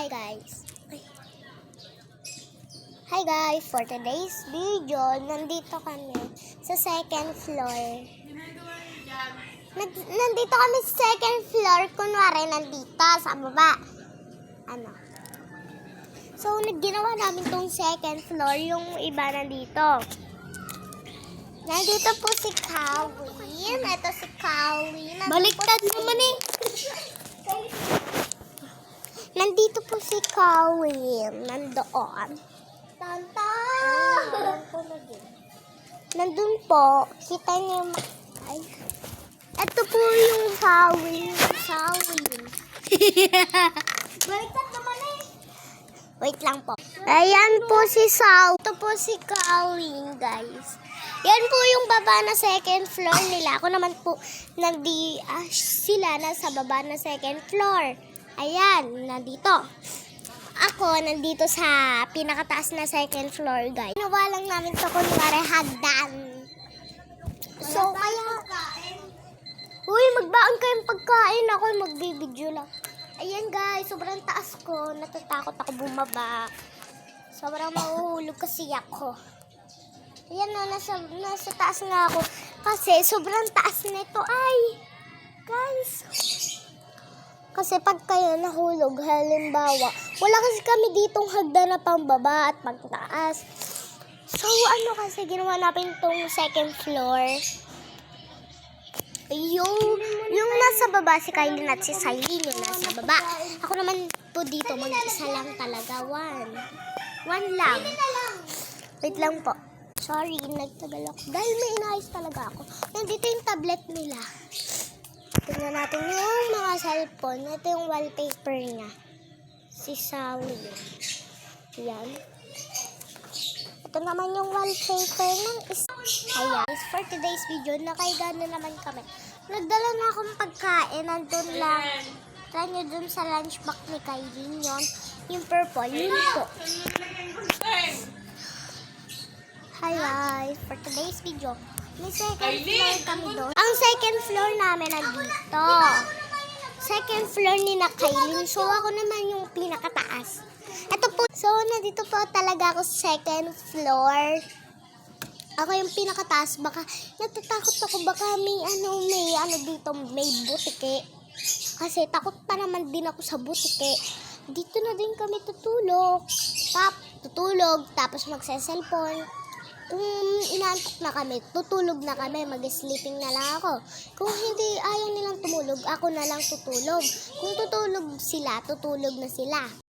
Hi guys. Hi guys, for today's video, nandito kami sa second floor. Nandito kami sa second floor, kunwari nandito sa baba. So, ginawa namin tong second floor, yung iba nandito. Nandito po si Kawin. Ito si Kawin. Baliktad naman eh. Nandito po si Kawin. Nandoon. Tanta! Nandun po. Kita niyo. Ay. Ito po yung Kawin. Baliktad naman eh. Wait lang po. Ayan po si Saw. Ito po si Kawin, guys. Yan po yung baba na second floor nila. Ako naman po, sila nasa baba na second floor. Ayan, nandito. Ako, nandito sa pinakataas na second floor, guys. Ginawa lang namin ito kunwari hagdan. So, kaya... Uy, magbaon kayong pagkain. Ako magbibideo lang. Ayan, guys. Sobrang taas ko. Natatakot ako bumaba. Sobrang mahuhulog kasi ako. Ayan na, nasa taas nga ako. Kasi sobrang taas nito. Ay, guys. Kasi pag kayo nahulog, halimbawa, wala kasi kami ditong hagdan na pambaba at pagtaas. So, kasi ginawa natin itong second floor. Yung nasa baba, si Kylie at si Silene, yung nasa baba. Ako naman po dito, mag-isa lang talaga. One lang. Wait lang po. Sorry, nagtagal ako. Dahil may inayos talaga ako. Nandito yung tablet nila. Tingnan natin yung mga cellphone. Ito yung wallpaper niya. Si Sawi. Yan. Ito naman yung wallpaper ng Ayan. For today's video, nakaiga na naman kami. Nagdala na akong pagkain. Nandun lang. Try nyo dun sa lunchbox ni Kylie yun. Yung purple. Yun po. Hi guys, for today's video, may second floor kami doon. Ang second floor namin nandito. Second floor ni na Kylie. So ako naman yung pinakataas. Ito po. So nandito po talaga ako sa second floor. Ako yung pinakataas. Baka natatakot ako baka may dito, may butike. Kasi takot pa naman din ako sa butike. Dito na din kami tutulog. Tapos magse-cellphone. Kung inaantok na kami, tutulog na kami, mag-sleeping na lang ako. Kung hindi ayaw nilang tumulog, ako na lang tutulog. Kung tutulog sila, tutulog na sila.